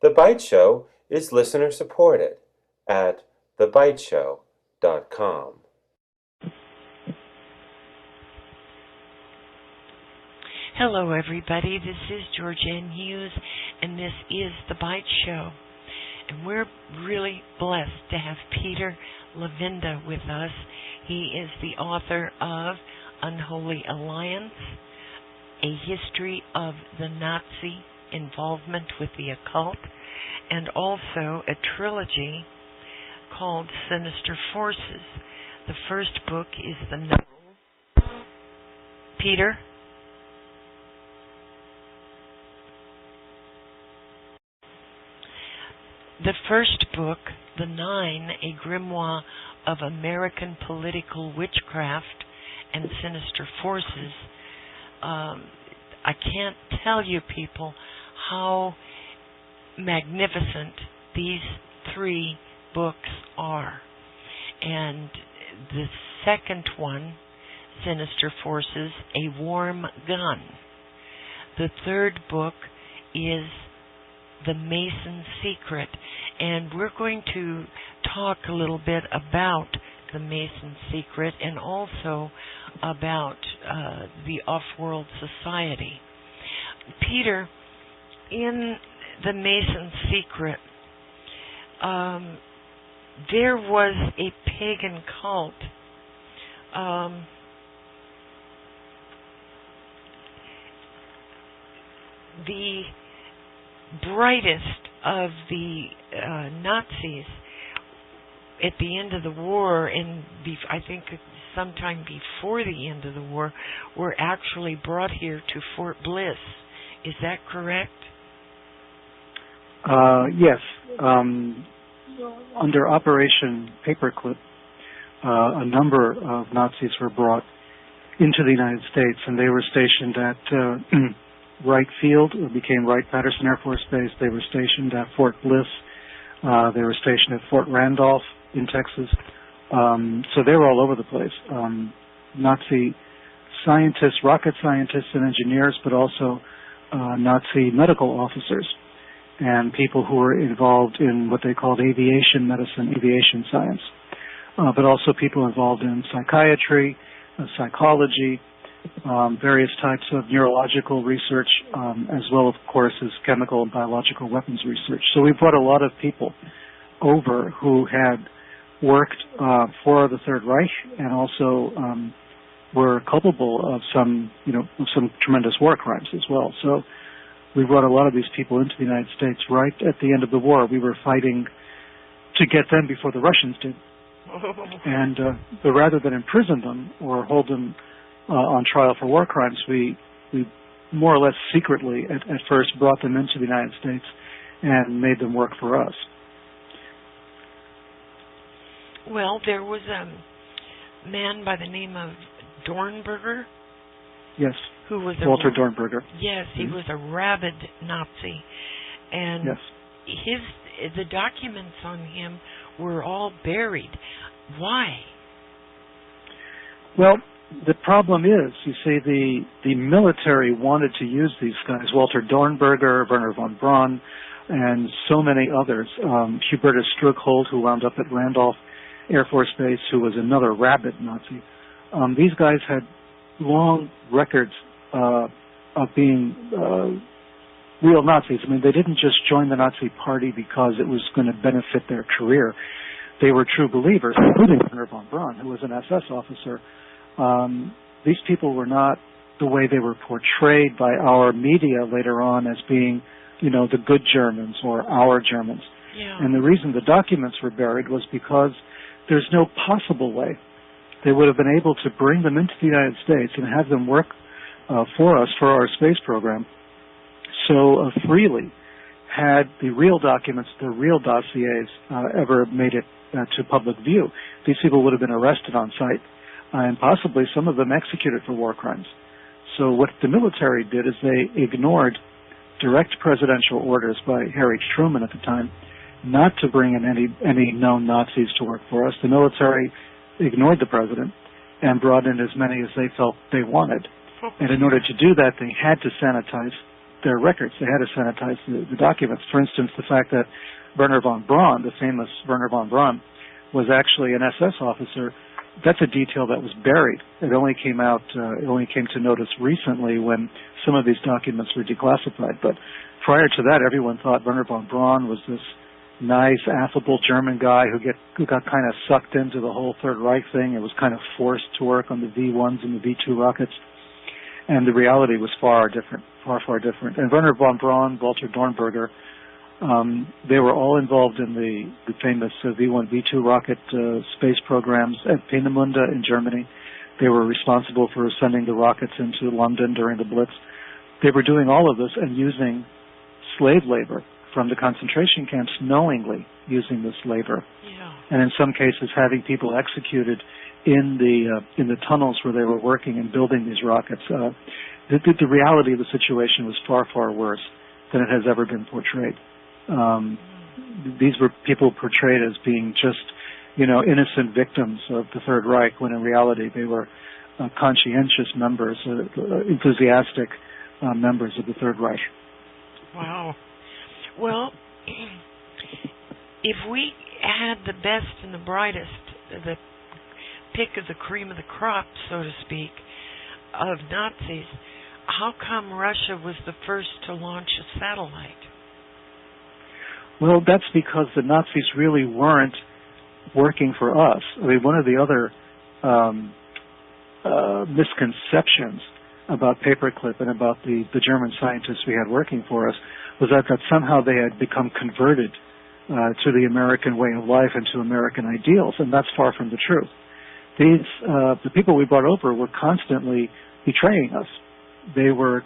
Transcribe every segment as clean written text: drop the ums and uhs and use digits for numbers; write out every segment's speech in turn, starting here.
The Byte Show is listener-supported at thebyteshow.com. Hello, everybody. This is GeorgeAnn Hughes, and this is The Byte Show. And we're really blessed to have Peter Lavenda with us. He is the author of Unholy Alliance, A History of the Nazi Involvement with the Occult, and also a trilogy called Sinister Forces. The first book is the novel. Peter? The first book, The Nine, A Grimoire of American Political Witchcraft and Sinister Forces. I can't tell you, people, how magnificent these three books are. And the second one, Sinister Forces, A Warm Gun. The third book is The Mason's Secret, and we're going to talk a little bit about the Mason's Secret and also about the Off-World Society. Peter, in the Mason's Secret, there was a pagan cult. The brightest of the Nazis at the end of the war, and I think sometime before the end of the war, were actually brought here to Fort Bliss. Is that correct? Yes. Under Operation Paperclip, a number of Nazis were brought into the United States, and they were stationed at Wright Field. It became Wright-Patterson Air Force Base. They were stationed at Fort Bliss. They were stationed at Fort Randolph in Texas. So they were all over the place. Nazi scientists, rocket scientists and engineers, but also Nazi medical officers and people who were involved in what they called aviation medicine, aviation science, but also people involved in psychiatry, psychology, various types of neurological research, as well, of course, as chemical and biological weapons research. So we brought a lot of people over who had worked for the Third Reich and also were culpable of some tremendous war crimes as well. So we brought a lot of these people into the United States right at the end of the war. We were fighting to get them before the Russians did. And but rather than imprison them or hold them on trial for war crimes, we more or less secretly at first brought them into the United States and made them work for us. Well, there was a man by the name of Dornberger. Yes, who was Walter Dornberger. Yes, he was a rabid Nazi, and yes. The documents on him were all buried. Why? Well, the problem is, you see, the military wanted to use these guys, Walter Dornberger, Werner von Braun, and so many others. Hubertus Strughold, who wound up at Randolph Air Force Base, who was another rabid Nazi. These guys had long records of being real Nazis. I mean, they didn't just join the Nazi Party because it was going to benefit their career. They were true believers, including Werner von Braun, who was an SS officer. These people were not the way they were portrayed by our media later on as being, the good Germans or our Germans. Yeah. And the reason the documents were buried was because there's no possible way they would have been able to bring them into the United States and have them work for us, for our space program, so freely, had the real documents, the real dossiers ever made it to public view. These people would have been arrested on sight and possibly some of them executed for war crimes. So what the military did is they ignored direct presidential orders by Harry Truman at the time not to bring in any known Nazis to work for us. The military ignored the president and brought in as many as they felt they wanted. And in order to do that, they had to sanitize their records. They had to sanitize the documents. For instance, the fact that Werner von Braun, the famous Werner von Braun, was actually an SS officer, that's a detail that was buried. It only came to notice recently when some of these documents were declassified. But prior to that, everyone thought Werner von Braun was this nice, affable German guy who got kind of sucked into the whole Third Reich thing and was kind of forced to work on the V-1s and the V-2 rockets. And the reality was far different. And Werner von Braun, Walter Dornberger, they were all involved in the famous V-1, V-2 rocket space programs at Peenemünde in Germany. They were responsible for sending the rockets into London during the Blitz. They were doing all of this and using slave labor from the concentration camps, knowingly using this labor. Yeah. And in some cases having people executed in the tunnels where they were working and building these rockets. The reality of the situation was far, far worse than it has ever been portrayed. These were people portrayed as being just, innocent victims of the Third Reich, when in reality they were conscientious members, enthusiastic members of the Third Reich. Wow. Well, if we had the best and the brightest, the pick of the cream of the crop, so to speak, of Nazis, how come Russia was the first to launch a satellite? Well, that's because the Nazis really weren't working for us. I mean, one of the other misconceptions about Paperclip and about the German scientists we had working for us was that somehow they had become converted to the American way of life and to American ideals, and that's far from the truth. The people we brought over were constantly betraying us. They were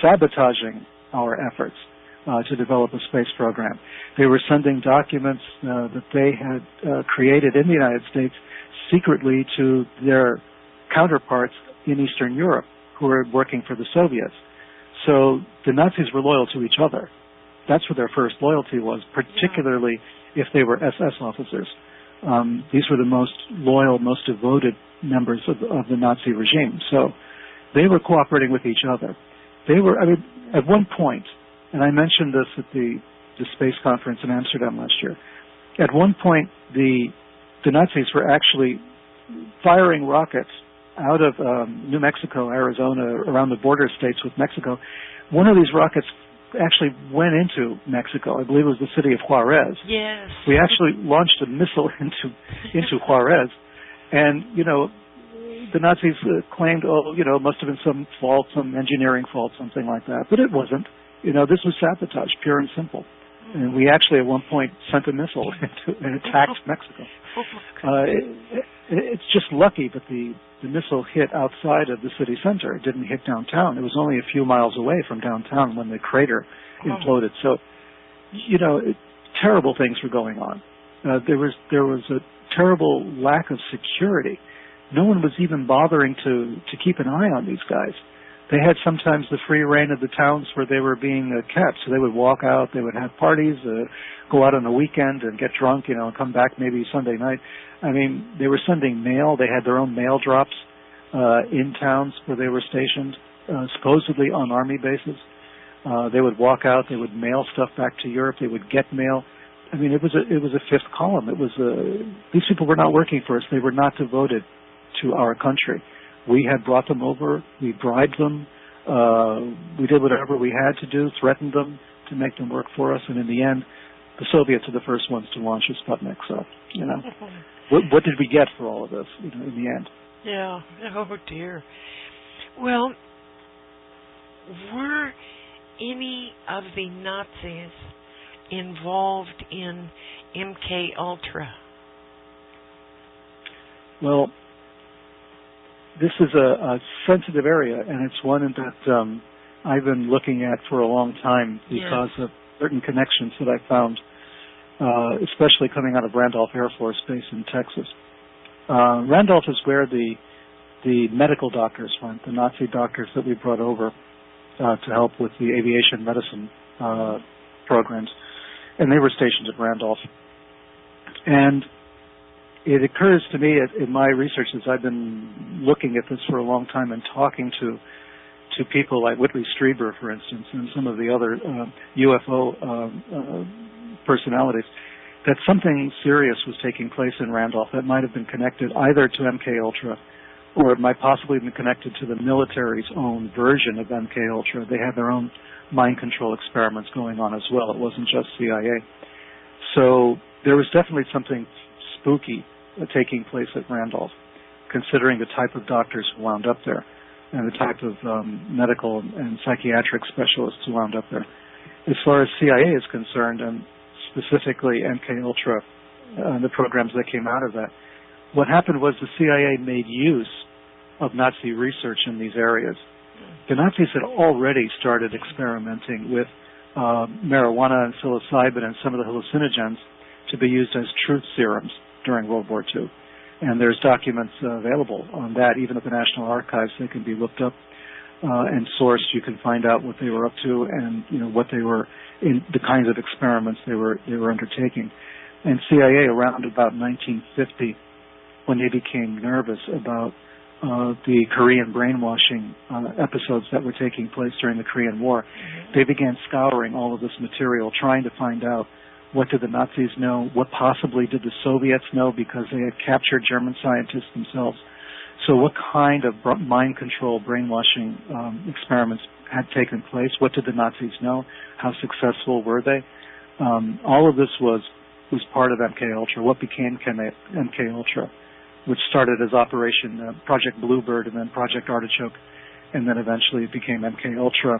sabotaging our efforts to develop a space program. They were sending documents that they had created in the United States secretly to their counterparts in Eastern Europe who were working for the Soviets. So the Nazis were loyal to each other. That's what their first loyalty was, particularly if they were SS officers. These were the most loyal, most devoted members of the Nazi regime. So they were cooperating with each other. At one point, and I mentioned this at the space conference in Amsterdam last year, at one point the Nazis were actually firing rockets out of New Mexico, Arizona, around the border states with Mexico. One of these rockets actually went into Mexico. I believe it was the city of Juarez. Yes. We actually launched a missile into Juarez, and the Nazis claimed, it must have been some fault, some engineering fault, something like that. But it wasn't. This was sabotage, pure and simple. And we actually at one point sent a missile and attacked Mexico. It's just lucky that the missile hit outside of the city center. It didn't hit downtown. It was only a few miles away from downtown when the crater imploded. So, terrible things were going on. There was a terrible lack of security. No one was even bothering to keep an eye on these guys. They had sometimes the free reign of the towns where they were being kept. So they would walk out, they would have parties, go out on the weekend and get drunk, and come back maybe Sunday night. I mean, they were sending mail. They had their own mail drops in towns where they were stationed, supposedly on army bases. They would walk out, they would mail stuff back to Europe, they would get mail. I mean, it was a fifth column. It was these people were not working for us. They were not devoted to our country. We had brought them over. We bribed them. We did whatever we had to do, threatened them to make them work for us. And in the end, the Soviets are the first ones to launch a Sputnik. So, what did we get for all of this, in the end? Yeah. Oh, dear. Well, were any of the Nazis involved in MK Ultra? Well, this is a sensitive area, and it's one that I've been looking at for a long time because of certain connections that I found, especially coming out of Randolph Air Force Base in Texas. Randolph is where the medical doctors went, the Nazi doctors that we brought over to help with the aviation medicine programs, and they were stationed at Randolph. And it occurs to me in my research, as I've been looking at this for a long time and talking to to people like Whitley Strieber, for instance, and some of the other UFO personalities, that something serious was taking place in Randolph that might have been connected either to MKUltra, or it might possibly have been connected to the military's own version of MKUltra. They had their own mind control experiments going on as well. It wasn't just CIA. So there was definitely something spooky taking place at Randolph, considering the type of doctors who wound up there and the type of medical and psychiatric specialists who wound up there. As far as CIA is concerned, and specifically MKUltra and the programs that came out of that, what happened was the CIA made use of Nazi research in these areas. The Nazis had already started experimenting with marijuana and psilocybin and some of the hallucinogens to be used as truth serums during World War II. And there's documents available on that, even at the National Archives. They can be looked up and sourced. You can find out what they were up to and what they were in, the kinds of experiments they were undertaking. And CIA around about 1950, when they became nervous about the Korean brainwashing episodes that were taking place during the Korean War, they began scouring all of this material, trying to find out what did the Nazis know, what possibly did the Soviets know because they had captured German scientists themselves. So what kind of mind control brainwashing experiments had taken place? What did the Nazis know? How successful were they? All of this was part of MKUltra. What became MKUltra, which started as Operation Project Bluebird and then Project Artichoke, and then eventually it became MKUltra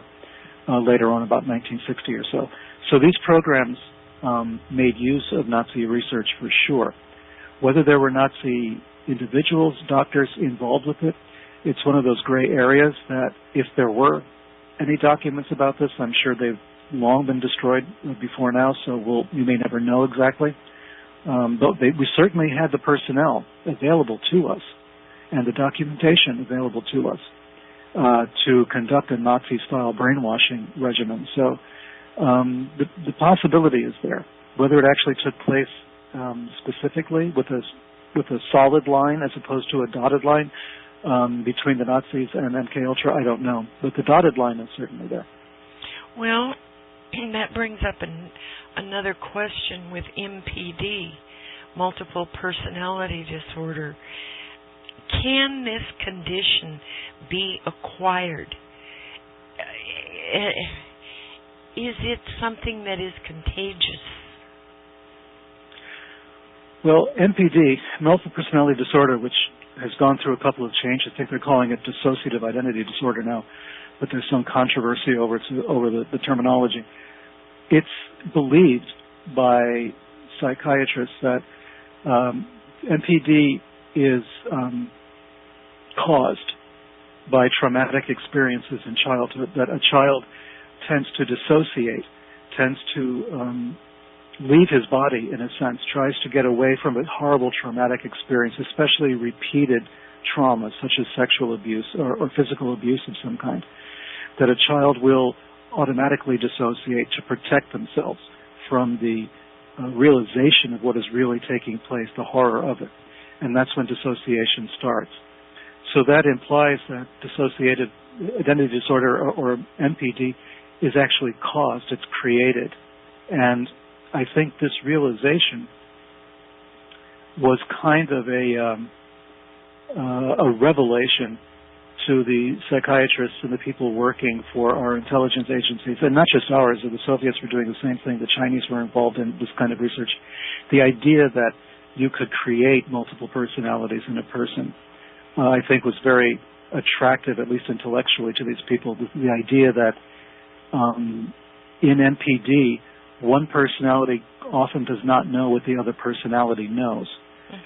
later on, about 1960 or so. So these programs made use of Nazi research for sure. Whether there were Nazi individuals, doctors involved with it, it's one of those gray areas that if there were any documents about this, I'm sure they've long been destroyed before now, so we may never know exactly. But we certainly had the personnel available to us and the documentation available to us to conduct a Nazi-style brainwashing regimen. So the possibility is there. Whether it actually took place specifically with a solid line as opposed to a dotted line between the Nazis and MKUltra, I don't know. But the dotted line is certainly there. Well, that brings up another question with MPD, multiple personality disorder. Can this condition be acquired? Is it something that is contagious? Well, MPD, multiple personality disorder, which has gone through a couple of changes. I think they're calling it dissociative identity disorder now, but there's some controversy over the terminology. It's believed by psychiatrists that MPD is caused by traumatic experiences in childhood, that a child tends to dissociate, tends to leave his body, in a sense, tries to get away from a horrible traumatic experience, especially repeated traumas such as sexual abuse or physical abuse of some kind, that a child will automatically dissociate to protect themselves from the realization of what is really taking place, the horror of it. And that's when dissociation starts. So that implies that dissociative identity disorder or MPD is actually caused, it's created. And I think this realization was kind of a revelation to the psychiatrists and the people working for our intelligence agencies, and not just ours. The Soviets were doing the same thing. The Chinese were involved in this kind of research. The idea that you could create multiple personalities in a person, I think, was very attractive, at least intellectually, to these people. The idea that in MPD, one personality often does not know what the other personality knows.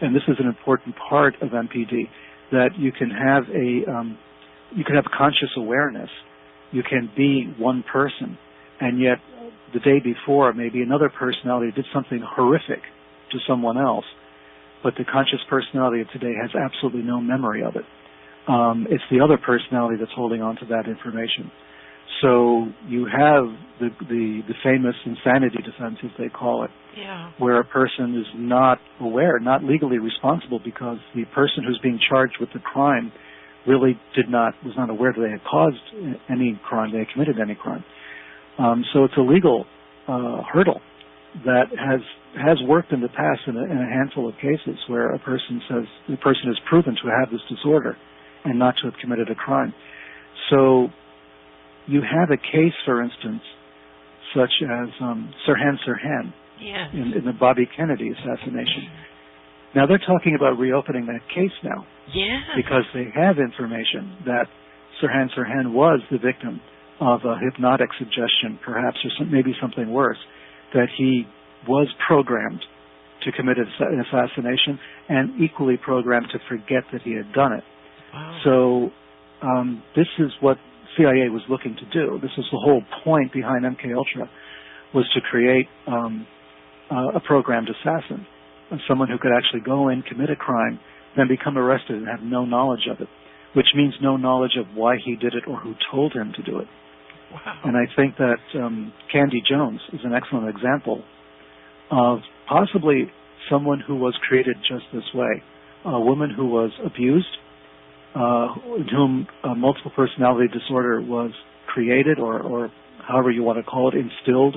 And this is an important part of MPD, that you can have conscious awareness. You can be one person, and yet the day before, maybe another personality did something horrific to someone else, but the conscious personality of today has absolutely no memory of it. It's the other personality that's holding on to that information. So you have the famous insanity defense, as they call it, where a person is not aware, not legally responsible, because the person who's being charged with the crime really was not aware that they had caused any crime, they had committed any crime. So it's a legal hurdle that has worked in the past in a handful of cases where a person says the person is proven to have this disorder and not to have committed a crime. So you have a case, for instance, such as Sirhan yes. in the Bobby Kennedy assassination. Now they're talking about reopening that case now, yes. because they have information that Sirhan was the victim of a hypnotic suggestion, perhaps, or maybe something worse, that he was programmed to commit an assassination and equally programmed to forget that he had done it. Wow. So this is what CIA was looking to do. This is the whole point behind MKUltra, was to create a programmed assassin, someone who could actually go in, commit a crime, then become arrested and have no knowledge of it, which means no knowledge of why he did it or who told him to do it. Wow. And I think that Candy Jones is an excellent example of possibly someone who was created just this way, a woman who was abused, in whom multiple personality disorder was created, or however you want to call it, instilled.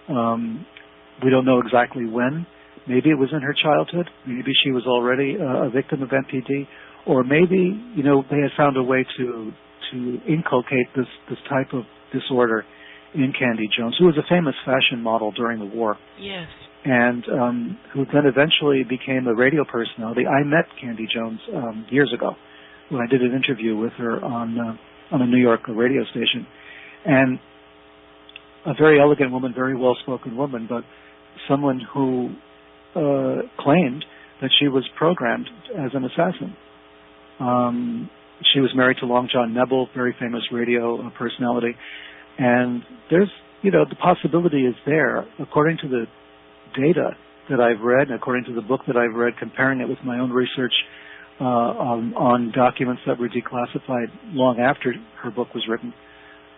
We don't know exactly when. Maybe it was in her childhood. Maybe she was already a victim of MPD, or maybe they had found a way to inculcate this type of disorder in Candy Jones, who was a famous fashion model during the war. Yes. And who then eventually became a radio personality. I met Candy Jones years ago when I did an interview with her on a New York radio station. And a very elegant woman, very well-spoken woman, but someone who claimed that she was programmed as an assassin. She was married to Long John Nebel, very famous radio personality. And there's, the possibility is there, according to the data that I've read, and according to the book that I've read, comparing it with my own research on documents that were declassified long after her book was written.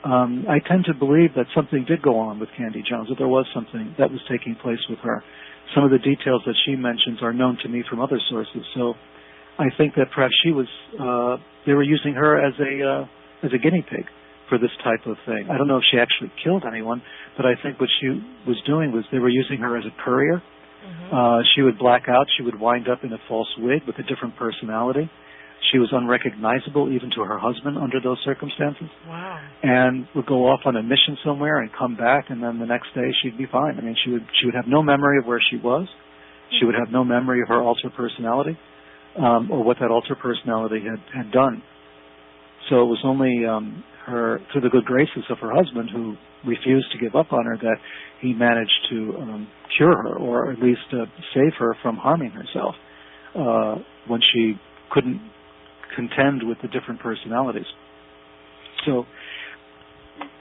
I tend to believe that something did go on with Candy Jones, that there was something that was taking place with her. Some of the details that she mentions are known to me from other sources. So I think that perhaps they were using her as a guinea pig for this type of thing. I don't know if she actually killed anyone, but I think what she was doing was they were using her as a courier. Mm-hmm. She would black out. She would wind up in a false wig with a different personality. She was unrecognizable even to her husband under those circumstances. Wow. And would go off on a mission somewhere and come back, and then the next day she'd be fine. I mean, she would have no memory of where she was. She would have no memory of her alter personality or what that alter personality had done. So it was only through the good graces of her husband, who refused to give up on her, that he managed to cure her, or at least save her from harming herself when she couldn't contend with the different personalities. So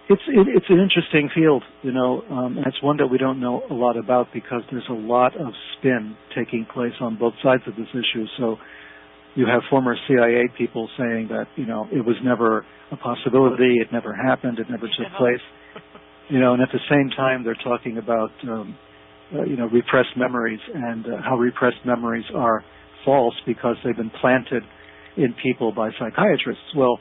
it's an interesting field, and it's one that we don't know a lot about because there's a lot of spin taking place on both sides of this issue. So you have former CIA people saying that, it was never a possibility, it never happened, it never took place. And at the same time they're talking about, repressed memories and how repressed memories are false because they've been planted in people by psychiatrists. Well,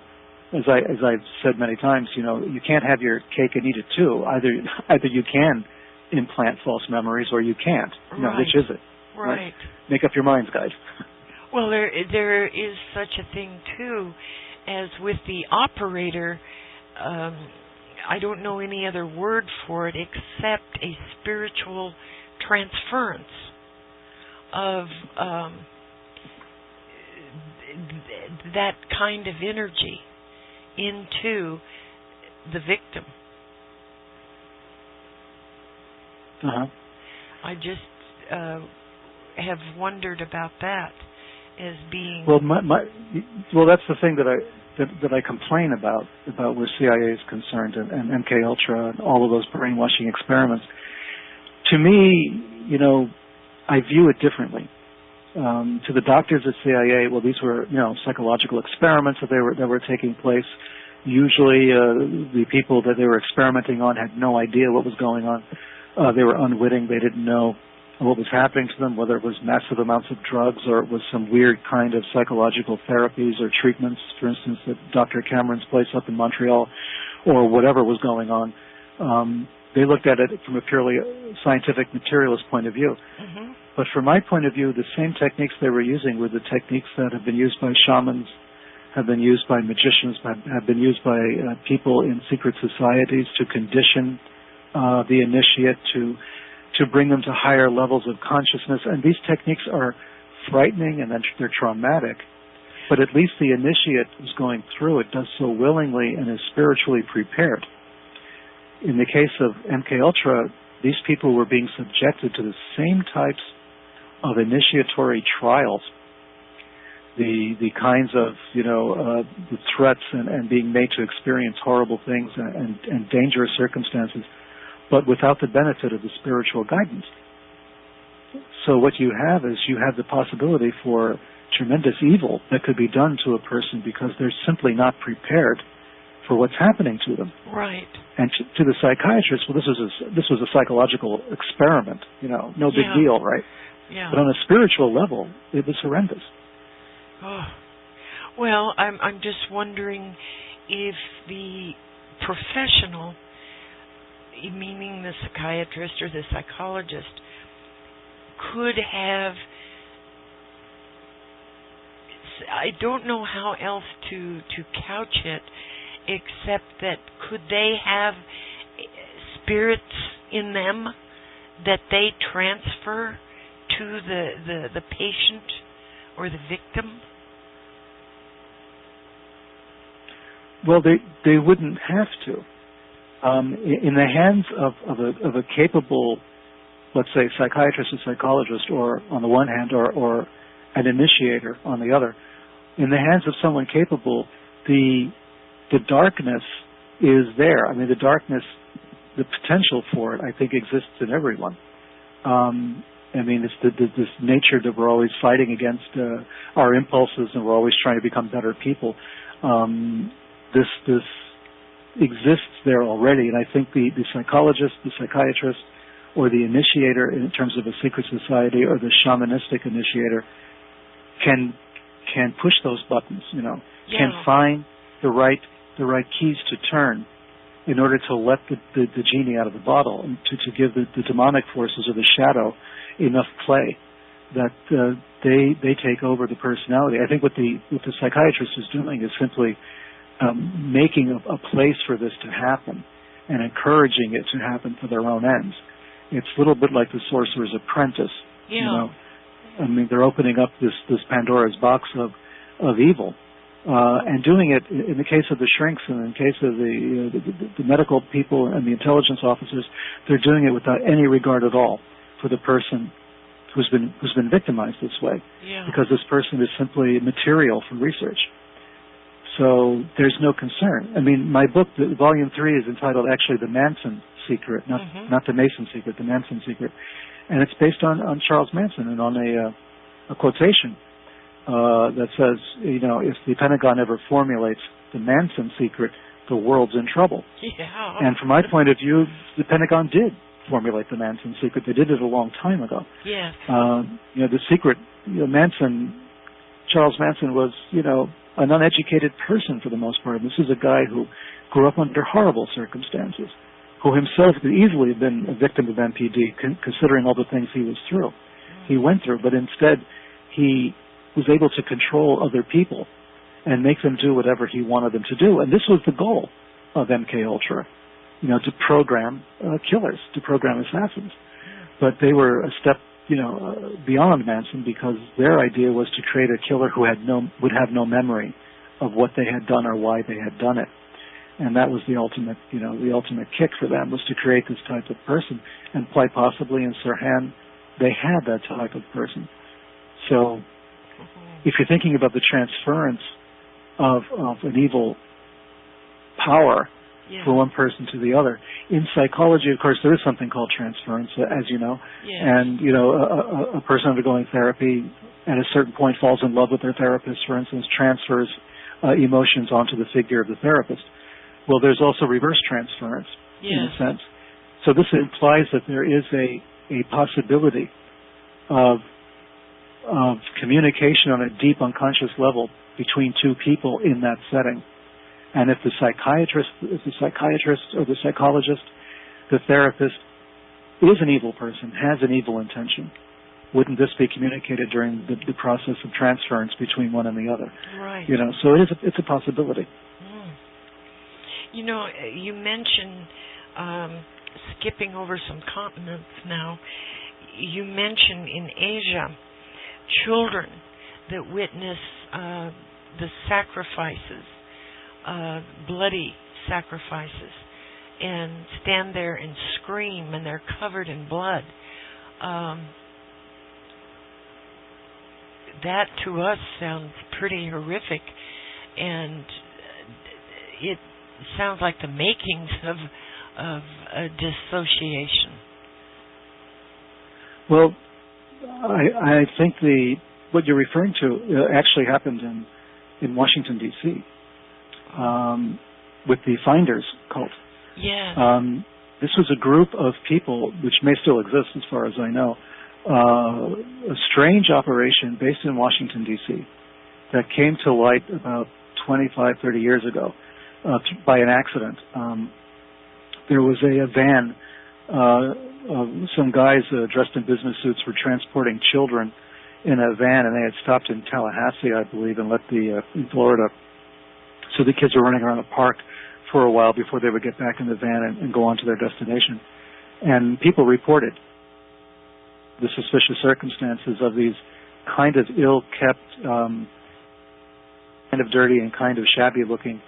as I've said many times, you can't have your cake and eat it too. Either you can implant false memories or you can't. Right. Which is it? Right. Make up your minds, guys. Well, there is such a thing too, as with the operator. I don't know any other word for it except a spiritual transference of that kind of energy into the victim. Uh-huh. I just have wondered about that as being... Well, that's the thing that I complain about where CIA is concerned, and MKUltra and all of those brainwashing experiments. To me, I view it differently. To the doctors at CIA, well, these were, psychological experiments that were taking place. Usually, the people that they were experimenting on had no idea what was going on. They were unwitting. They didn't know what was happening to them, whether it was massive amounts of drugs or it was some weird kind of psychological therapies or treatments, for instance, at Dr. Cameron's place up in Montreal, or whatever was going on. They looked at it from a purely scientific materialist point of view. Mm-hmm. But from my point of view, the same techniques they were using were the techniques that have been used by shamans, have been used by magicians, have been used by people in secret societies to condition the initiate, to bring them to higher levels of consciousness. And these techniques are frightening and they're traumatic. But at least the initiate who's going through it does so willingly and is spiritually prepared. In the case of MKUltra, these people were being subjected to the same types of initiatory trials, the kinds of, the threats and being made to experience horrible things and dangerous circumstances, but without the benefit of the spiritual guidance. So what you have is you have the possibility for tremendous evil that could be done to a person because they're simply not prepared for what's happening to them. Right. And to the psychiatrist, well, this was a psychological experiment, no big deal, right? Yeah. But on a spiritual level, it was horrendous. Oh. Well, I'm just wondering if the professional, meaning the psychiatrist or the psychologist, could have, I don't know how else to couch it, except that could they have spirits in them that they transfer to the patient or the victim? Well, they wouldn't have to. In the hands of a capable, let's say, psychiatrist or psychologist, or on the one hand, or an initiator on the other, in the hands of someone capable, the darkness is there. I mean, the darkness, the potential for it, I think, exists in everyone. I mean, it's this nature that we're always fighting against our impulses, and we're always trying to become better people. This exists there already, and I think the psychologist, the psychiatrist, or the initiator in terms of a secret society, or the shamanistic initiator, can push those buttons. Can find the right keys to turn in order to let the genie out of the bottle, and to give the demonic forces or the shadow enough play that they take over the personality. I think what the psychiatrist is doing is simply making a place for this to happen and encouraging it to happen for their own ends. It's a little bit like the Sorcerer's Apprentice. Yeah. I mean, they're opening up this Pandora's box of evil. And doing it, in the case of the shrinks and in the case of the medical people and the intelligence officers, they're doing it without any regard at all for the person who's been victimized this way. Yeah. Because this person is simply material for research. So there's no concern. I mean, my book, Volume 3, is entitled actually The Manson Secret, not the Mason Secret, The Manson Secret. And it's based on Charles Manson and on a quotation that says, if the Pentagon ever formulates the Manson Secret, the world's in trouble. Yeah. And from my point of view, the Pentagon did formulate the Manson Secret. They did it a long time ago. Yes. The secret, Charles Manson was, an uneducated person for the most part. This is a guy who grew up under horrible circumstances, who himself could easily have been a victim of MPD, considering all the things he went through. But instead, he was able to control other people and make them do whatever he wanted them to do. And this was the goal of MKUltra, to program killers, to program assassins. But they were a step, beyond Manson, because their idea was to create a killer who would have no memory of what they had done or why they had done it. And that was the ultimate kick for them, was to create this type of person. And quite possibly in Sirhan, they had that type of person. So if you're thinking about the transference of an evil power from one person to the other, in psychology, of course, there is something called transference, as you know. Yes. And, a person undergoing therapy at a certain point falls in love with their therapist, for instance, transfers emotions onto the figure of the therapist. Well, there's also reverse transference, in a sense. So this implies that there is a possibility of communication on a deep unconscious level between two people in that setting. And if the psychiatrist or the psychologist, the therapist, is an evil person, has an evil intention, wouldn't this be communicated during the process of transference between one and the other? Right. So it's a possibility. You mentioned skipping over some continents now. You mentioned in Asia children that witness the sacrifices, bloody sacrifices, and stand there and scream, and they're covered in blood. That to us sounds pretty horrific, and it sounds like the makings of a dissociation. Well, I think what you're referring to actually happened in Washington, D.C. With the Finders cult. Yes. This was a group of people, which may still exist as far as I know, a strange operation based in Washington, D.C. that came to light about 25, 30 years ago by an accident. There was a van, some guys dressed in business suits were transporting children in a van, and they had stopped in Tallahassee, I believe, and in Florida. So the kids were running around the park for a while before they would get back in the van and go on to their destination. And people reported the suspicious circumstances of these kind of ill-kept, kind of dirty and kind of shabby-looking,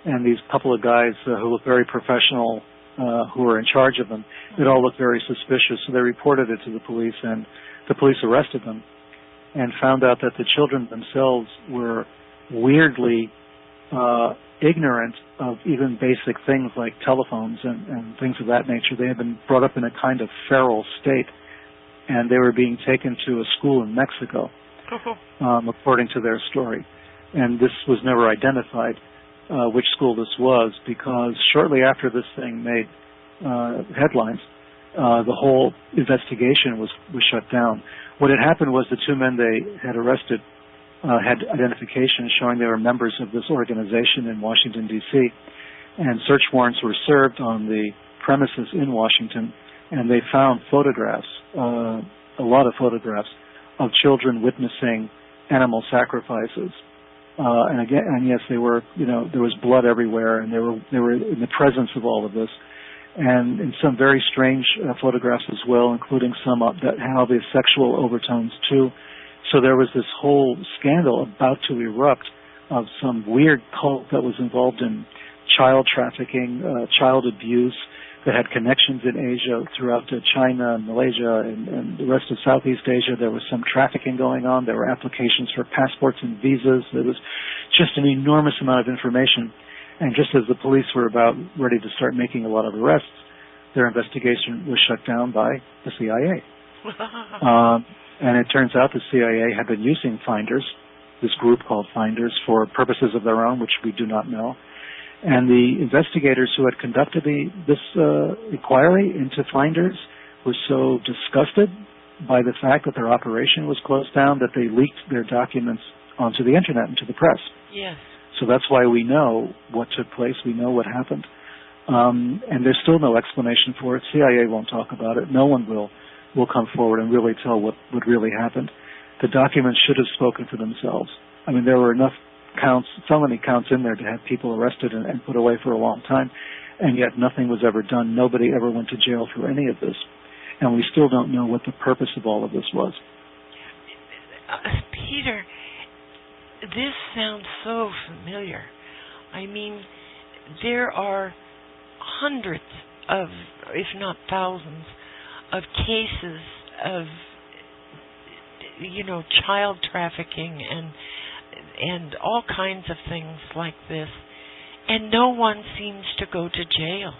and these couple of guys who looked very professional, who were in charge of them. It all looked very suspicious, so they reported it to the police, and the police arrested them and found out that the children themselves were weirdly ignorant of even basic things like telephones and things of that nature. They had been brought up in a kind of feral state, and they were being taken to a school in Mexico, according to their story. And this was never identified, which school this was, because shortly after this thing made headlines, the whole investigation was shut down. What had happened was the two men they had arrested had identification showing they were members of this organization in Washington, D.C., and search warrants were served on the premises in Washington, and they found photographs, a lot of photographs, of children witnessing animal sacrifices. And yes, they were, there was blood everywhere, and they were in the presence of all of this, and in some very strange photographs as well, including some that had obvious sexual overtones too. So there was this whole scandal about to erupt of some weird cult that was involved in child trafficking, child abuse, that had connections in Asia, throughout China and Malaysia and the rest of Southeast Asia. There was some trafficking going on. There were applications for passports and visas. There was just an enormous amount of information. And just as the police were about ready to start making a lot of arrests, their investigation was shut down by the CIA. And it turns out the CIA had been using Finders, this group called Finders, for purposes of their own, which we do not know. And the investigators who had conducted this inquiry into Finders were so disgusted by the fact that their operation was closed down that they leaked their documents onto the internet and to the press. Yes. So that's why we know what took place. We know what happened. And there's still no explanation for it. CIA won't talk about it. No one will come forward and really tell what really happened. The documents should have spoken for themselves. I mean, there were enough felony counts in there to have people arrested and put away for a long time, and yet nothing was ever done. Nobody ever went to jail for any of this, and we still don't know what the purpose of all of this was. Peter, this sounds so familiar. I mean, there are hundreds of, if not thousands, of cases of, child trafficking and all kinds of things like this, and no one seems to go to jail.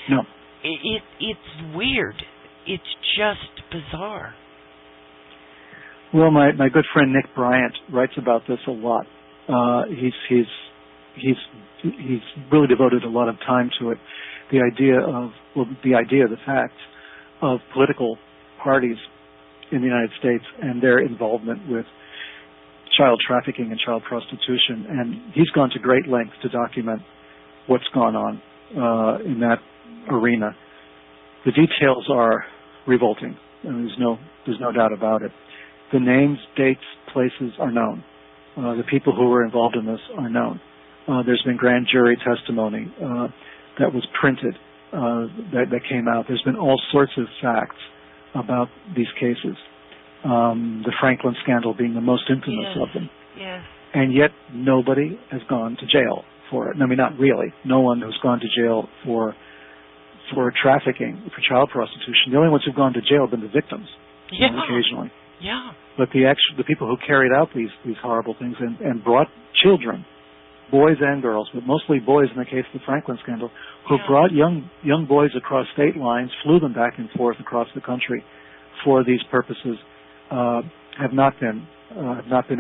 No. It's weird. It's just bizarre. Well, my good friend Nick Bryant writes about this a lot. He's really devoted a lot of time to it. The fact of political parties in the United States and their involvement with child trafficking and child prostitution, and he's gone to great lengths to document what's gone on in that arena. The details are revolting, and there's no doubt about it. The names, dates, places are known. The people who were involved in this are known. There's been grand jury testimony that was printed that came out. There's been all sorts of facts about these cases. The Franklin scandal being the most infamous of them. Yes. And yet nobody has gone to jail for it. I mean, not really. No one has gone to jail for trafficking, for child prostitution. The only ones who've gone to jail have been the victims, occasionally. Yeah. But the people who carried out these horrible things and brought children, boys and girls, but mostly boys in the case of the Franklin scandal, who brought young boys across state lines, flew them back and forth across the country for these purposes, have not been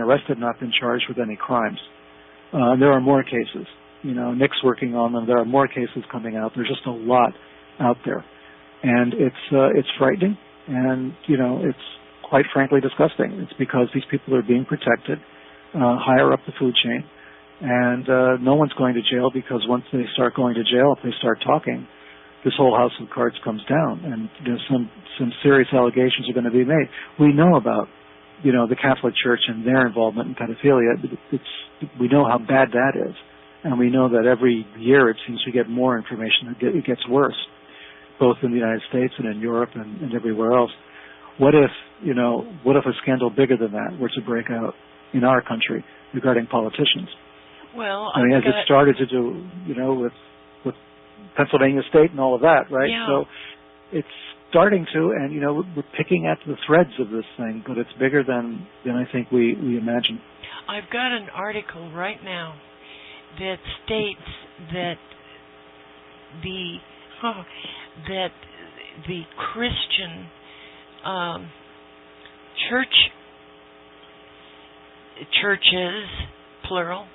arrested, not been charged with any crimes. There are more cases. Nick's working on them. There are more cases coming out. There's just a lot out there, and it's frightening, and it's quite frankly disgusting. It's because these people are being protected higher up the food chain, and no one's going to jail, because once they start going to jail, if they start talking, this whole house of cards comes down, and some serious allegations are going to be made. We know about the Catholic Church and their involvement in pedophilia. We know how bad that is, and we know that every year it seems we get more information. It gets worse, both in the United States and in Europe and everywhere else. What if a scandal bigger than that were to break out in our country regarding politicians? Well, I mean, as it started to do, with Pennsylvania State and all of that, right? Yeah. So it's starting to, and we're picking at the threads of this thing, but it's bigger than I think we imagine. I've got an article right now that states that the Christian churches, plural,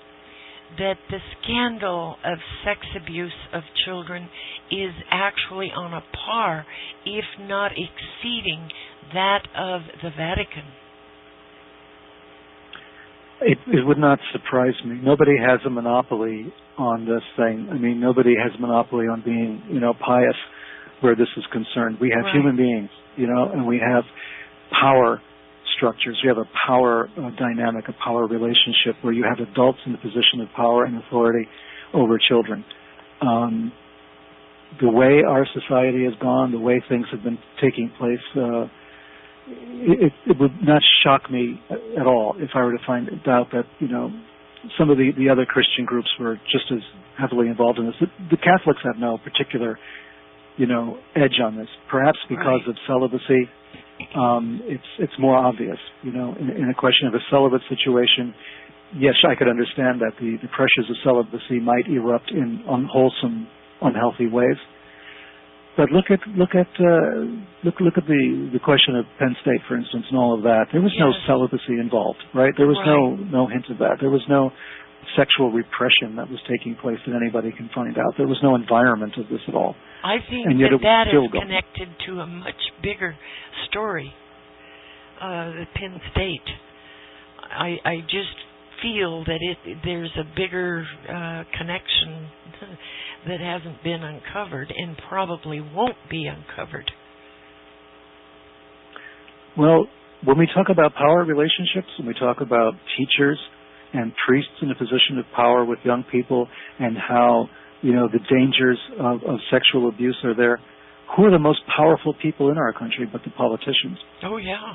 that the scandal of sex abuse of children is actually on a par, if not exceeding, that of the Vatican. It would not surprise me. Nobody has a monopoly on this thing. I mean, nobody has a monopoly on being, pious where this is concerned. We have human beings, and we have power structures. We have a power dynamic, a power relationship where you have adults in the position of power and authority over children. The way our society has gone, the way things have been taking place, it would not shock me at all if I were to find out that, some of the other Christian groups were just as heavily involved in this. The Catholics have no particular, edge on this. Perhaps because of celibacy, it's more obvious, in a question of a celibate situation. Yes, I could understand that the pressures of celibacy might erupt in unwholesome, unhealthy ways. But look at the question of Penn State, for instance, and all of that. There was no celibacy involved, right? There was no hint of that. There was no sexual repression that was taking place that anybody can find out. There was no environment of this at all. I think and yet that is connected to a much bigger story, the Penn State. I just feel that there's a bigger connection that hasn't been uncovered and probably won't be uncovered. Well, when we talk about power relationships, when we talk about teachers and priests in a position of power with young people, and how the dangers of sexual abuse are there, who are the most powerful people in our country but the politicians? Oh yeah.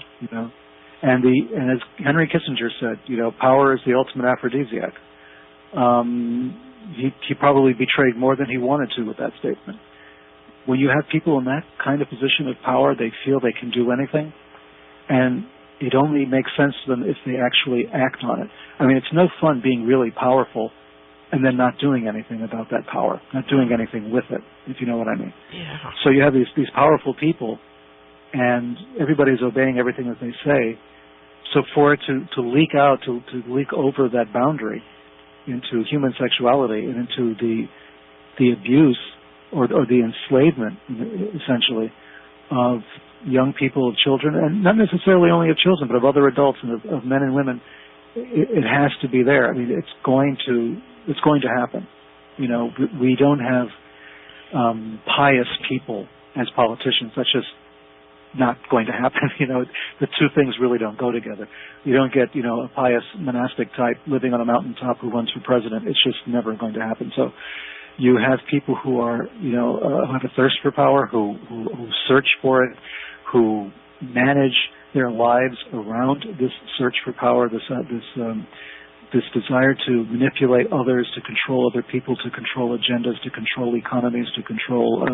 And as Henry Kissinger said, power is the ultimate aphrodisiac. He probably betrayed more than he wanted to with that statement. When you have people in that kind of position of power, they feel they can do anything, and it only makes sense to them if they actually act on it. I mean, it's no fun being really powerful and then not doing anything about that power, not doing anything with it, if you know what I mean. Yeah. So you have these powerful people, and everybody's obeying everything that they say. So for it to leak out, to leak over that boundary into human sexuality and into the abuse or the enslavement, essentially, of young people, of children, and not necessarily only of children, but of other adults and of men and women. It has to be there. I mean, it's going to happen. You know, we don't have pious people as politicians. That's just not going to happen. You know, the two things really don't go together. You don't get, you know, a pious monastic type living on a mountaintop who runs for president. It's just never going to happen. So you have people who are, you know, who have a thirst for power, who search for it, who manage their lives around this search for power, this desire to manipulate others, to control other people, to control agendas, to control economies, to control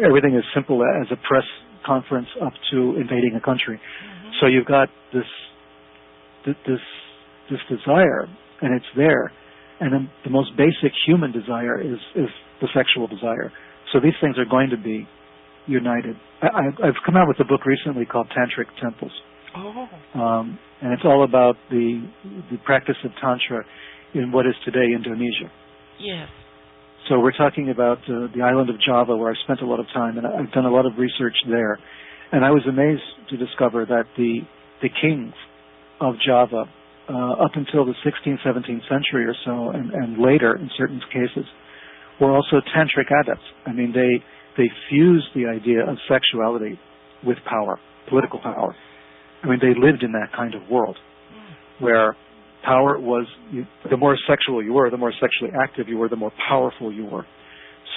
everything as simple as a press conference up to invading a country. Mm-hmm. So you've got this desire, and it's there. And then the most basic human desire is the sexual desire. So these things are going to be united. I've come out with a book recently called Tantric Temples. Oh. And it's all about the practice of Tantra in what is today Indonesia. Yes. So we're talking about the island of Java, where I've spent a lot of time, and I've done a lot of research there. And I was amazed to discover that the kings of Java, up until the 16th, 17th century or so, and later in certain cases, were also tantric adepts. I mean, they fused the idea of sexuality with power, political power. I mean, they lived in that kind of world where power was, the more sexual you were, the more sexually active you were, the more powerful you were.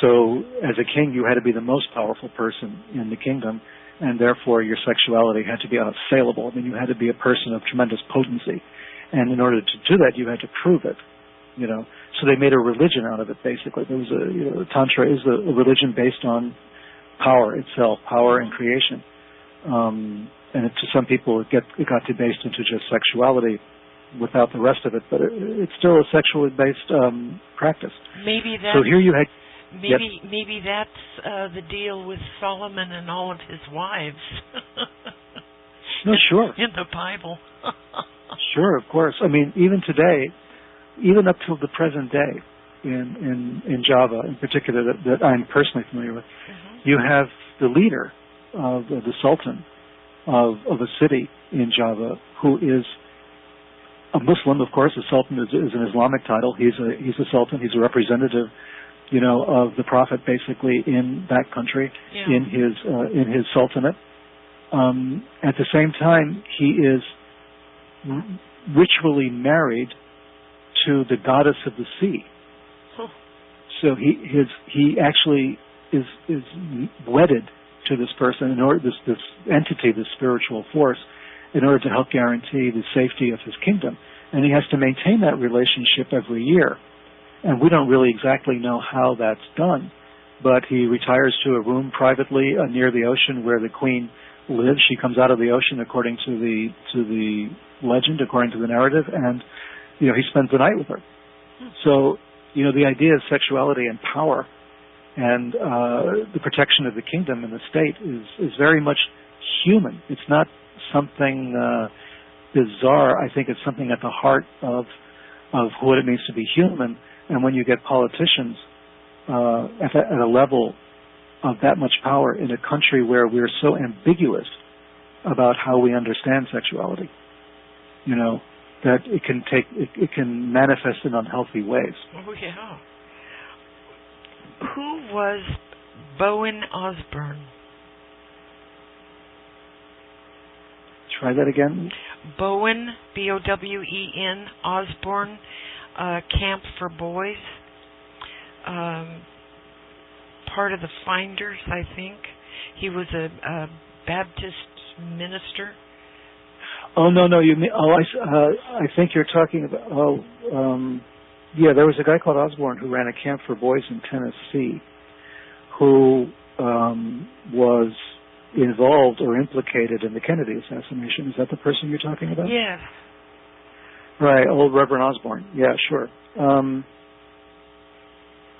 So as a king, you had to be the most powerful person in the kingdom, and therefore your sexuality had to be unassailable. I mean, you had to be a person of tremendous potency. And in order to do that, you had to prove it, you know. So they made a religion out of it, basically. There was Tantra is a religion based on power itself, power and creation. And to some people, it got debased into just sexuality without the rest of it, but it's still a sexually based practice. Maybe that's, so here you had, maybe that's the deal with Solomon and all of his wives. No, sure. In the Bible. Sure, of course. I mean, even today, even up till the present day, in Java in particular, that I'm personally familiar with, you have the leader of the Sultan of a city in Java, who is a Muslim, of course. The Sultan is an Islamic title. He's a Sultan. He's a representative, you know, of the Prophet, basically, in that country, in his Sultanate. At the same time, he is ritually married to the goddess of the sea. So he actually is wedded to this person, in order this entity, this spiritual force, in order to help guarantee the safety of his kingdom. And he has to maintain that relationship every year. And we don't really exactly know how that's done, but he retires to a room privately near the ocean where the queen lives. She comes out of the ocean according to the legend, according to the narrative, and you know, he spends the night with her. So, you know, the idea of sexuality and power and the protection of the kingdom and the state is very much human. It's not something bizarre. I think it's something at the heart of what it means to be human. And when you get politicians at a level of that much power in a country where we're so ambiguous about how we understand sexuality, you know, that it can manifest in unhealthy ways. Oh yeah. Who was Bowen Osborne? Try that again. Bowen, B-O-W-E-N, Osborne, Camp for Boys. Part of the Finders, I think. He was a Baptist minister. Oh no! You mean? I think you're talking about. Yeah, there was a guy called Osborne who ran a camp for boys in Tennessee, who was involved or implicated in the Kennedy assassination. Is that the person you're talking about? Yes. Right, old Reverend Osborne. Yeah, sure.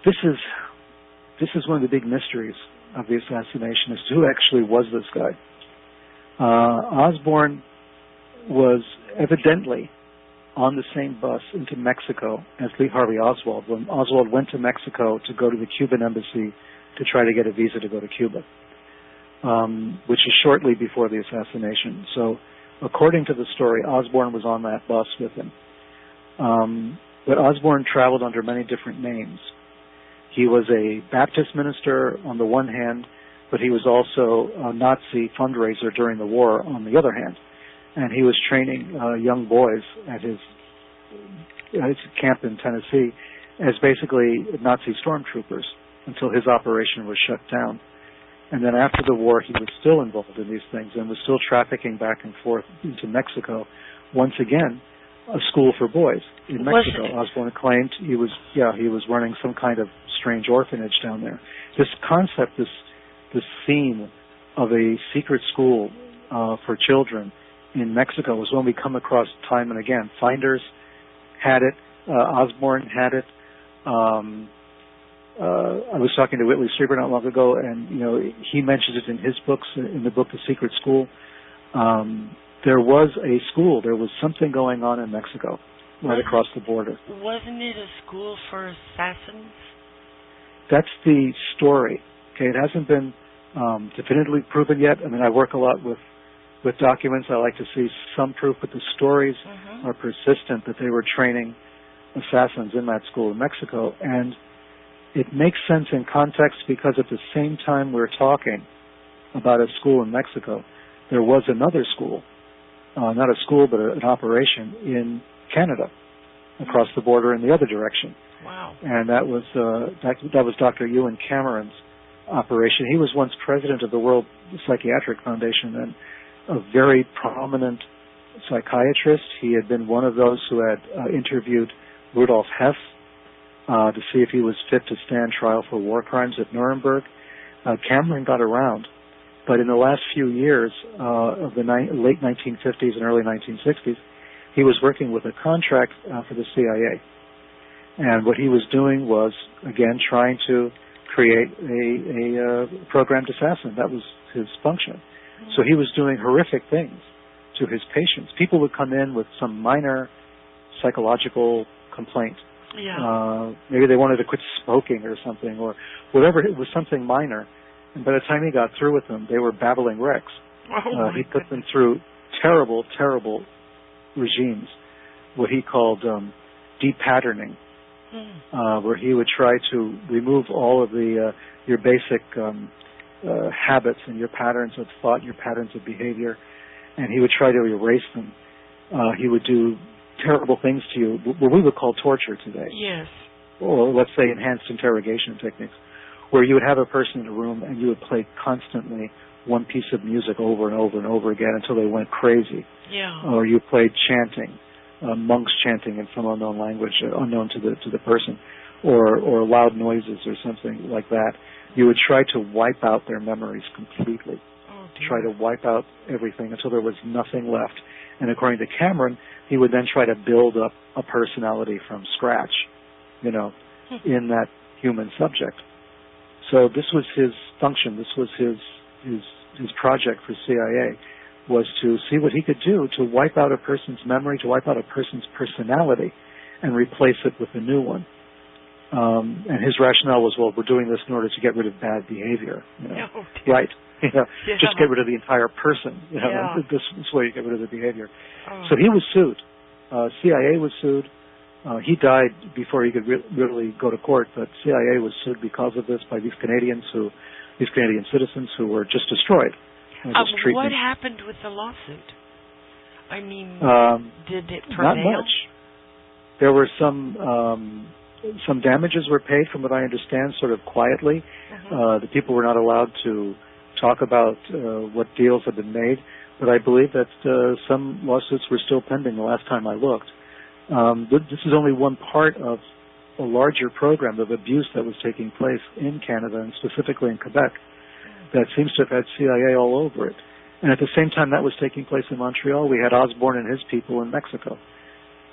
This is one of the big mysteries of the assassination, is who actually was this guy. Osborne was evidently on the same bus into Mexico as Lee Harvey Oswald, when Oswald went to Mexico to go to the Cuban embassy to try to get a visa to go to Cuba. which is shortly before the assassination. So, according to the story, Osborne was on that bus with him. But Osborne traveled under many different names. He was a Baptist minister on the one hand, but he was also a Nazi fundraiser during the war on the other hand. And he was training young boys at his camp in Tennessee as basically Nazi stormtroopers until his operation was shut down. And then after the war, he was still involved in these things and was still trafficking back and forth into Mexico. Once again, a school for boys in Mexico. Osborne claimed he was running some kind of strange orphanage down there. This concept, this theme of a secret school for children in Mexico was one we come across time and again. Finders had it. Osborne had it. I was talking to Whitley Strieber not long ago, and he mentions it in his books, in the book The Secret School. There was a school. There was something going on in Mexico, right across the border. Wasn't it a school for assassins? That's the story. Okay, it hasn't been definitively proven yet. I mean, I work a lot with documents. I like to see some proof, but the stories are persistent that they were training assassins in that school in Mexico. And it makes sense in context because at the same time we're talking about a school in Mexico, there was another school, not a school, but an operation in Canada, across the border in the other direction. Wow! And that was Dr. Ewan Cameron's operation. He was once president of the World Psychiatric Foundation and a very prominent psychiatrist. He had been one of those who had interviewed Rudolf Hess to see if he was fit to stand trial for war crimes at Nuremberg. Cameron got around, but in the last few years of the late 1950s and early 1960s, he was working with a contract for the CIA. And what he was doing was, again, trying to create a programmed assassin. That was his function. So he was doing horrific things to his patients. People would come in with some minor psychological complaint. Yeah. Maybe they wanted to quit smoking or something, or whatever. It was something minor. And by the time he got through with them, they were babbling wrecks. He put them through terrible, terrible regimes, what he called de-patterning, where he would try to remove all of your basic habits and your patterns of thought, your patterns of behavior, and he would try to erase them. He would do terrible things to you, what we would call torture today. Yes. Or let's say enhanced interrogation techniques, where you would have a person in a room and you would play constantly one piece of music over and over and over again until they went crazy. Yeah. Or you played chanting, monks chanting in some unknown language, unknown to the person, or loud noises or something like that. You would try to wipe out their memories completely. Try to wipe out everything until there was nothing left. And according to Cameron, he would then try to build up a personality from scratch, in that human subject. So this was his function. This was his project for CIA, was to see what he could do to wipe out a person's memory, to wipe out a person's personality, and replace it with a new one. And his rationale was, well, we're doing this in order to get rid of bad behavior. Right. Just get rid of the entire person. This way you get rid of the behavior. So he was sued. CIA was sued. He died before he could really go to court, but CIA was sued because of this by these Canadian citizens who were just destroyed. What happened with the lawsuit? I mean, did it prevail? Not much. There were some damages were paid, from what I understand, sort of quietly. The people were not allowed to talk about what deals had been made, but I believe that some lawsuits were still pending the last time I looked. This is only one part of a larger program of abuse that was taking place in Canada, and specifically in Quebec, that seems to have had CIA all over it. And at the same time that was taking place in Montreal, we had Osborne and his people in Mexico.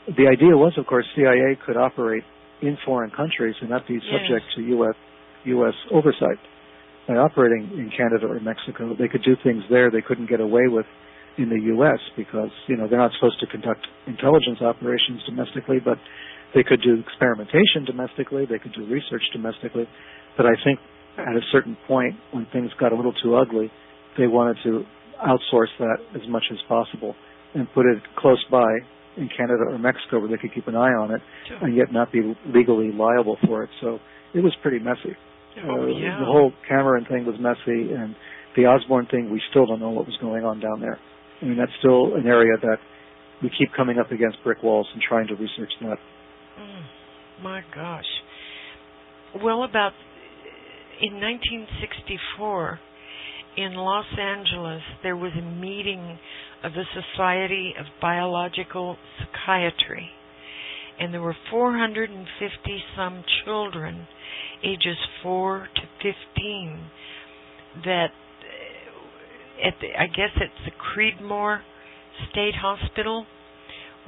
The idea was, of course, CIA could operate in foreign countries and not be subject to U.S. oversight. By operating in Canada or Mexico, they could do things there they couldn't get away with in the U.S. because, they're not supposed to conduct intelligence operations domestically, but they could do experimentation domestically, they could do research domestically. But I think at a certain point, when things got a little too ugly, they wanted to outsource that as much as possible and put it close by in Canada or Mexico where they could keep an eye on it and yet not be legally liable for it. So it was pretty messy. The whole Cameron thing was messy, and the Osborne thing, we still don't know what was going on down there. I mean, that's still an area that we keep coming up against brick walls and trying to research that. My gosh. Well, about in 1964, in Los Angeles, there was a meeting of the Society of Biological Psychiatry, and there were 450-some children, ages 4 to 15, that, I guess it's the Creedmoor State Hospital,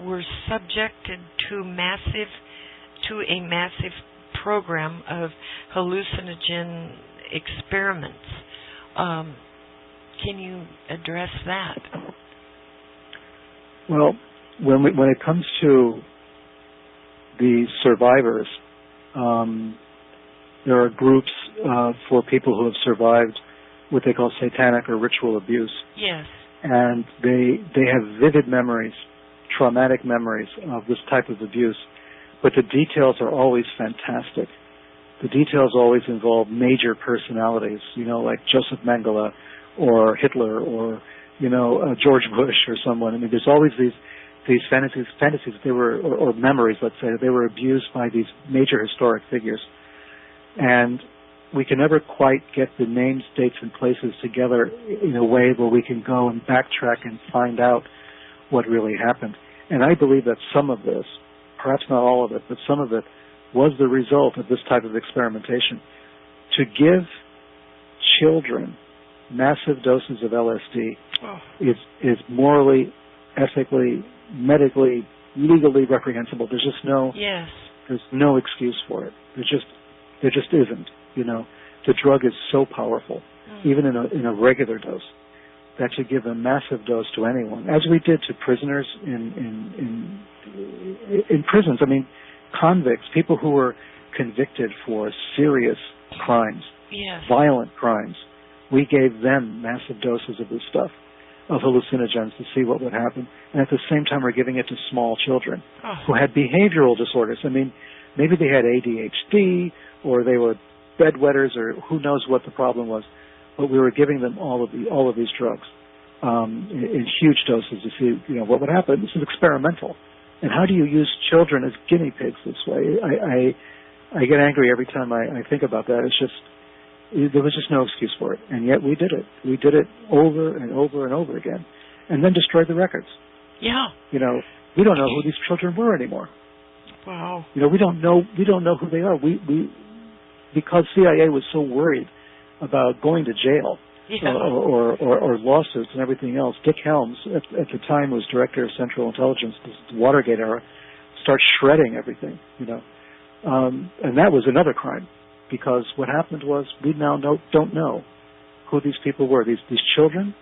were subjected to a massive program of hallucinogen experiments. Can you address that? Well, when it comes to the survivors, there are groups for people who have survived what they call satanic or ritual abuse. Yes. And they have vivid memories, traumatic memories of this type of abuse, but the details are always fantastic. The details always involve major personalities, like Joseph Mengele or Hitler or, George Bush or someone. I mean, there's always these fantasies that they were, or memories, let's say, that they were abused by these major historic figures. And we can never quite get the names, dates, and places together in a way where we can go and backtrack and find out what really happened. And I believe that some of this, perhaps not all of it, but some of it was the result of this type of experimentation. To give children massive doses of LSD is morally, ethically, medically, legally reprehensible. There's just there's no excuse for it. There just isn't. The drug is so powerful, even in a regular dose, that to give a massive dose to anyone, as we did to prisoners in prisons. I mean, convicts, people who were convicted for serious crimes, violent crimes. We gave them massive doses of this stuff, of hallucinogens, to see what would happen. And at the same time, we're giving it to small children who had behavioral disorders. I mean, maybe they had ADHD, or they were bedwetters, or who knows what the problem was. But we were giving them all of these drugs in huge doses to see, what would happen. This is experimental. And how do you use children as guinea pigs this way? I get angry every time I think about that. It's just, there was just no excuse for it. And yet we did it. We did it over and over and over again. And then destroyed the records. Yeah. We don't know who these children were anymore. Wow. We don't know who they are. Because CIA was so worried about going to jail or lawsuits and everything else, Dick Helms, at the time was director of Central Intelligence, the Watergate era, started shredding everything, and that was another crime, because what happened was we now don't know who these people were. These children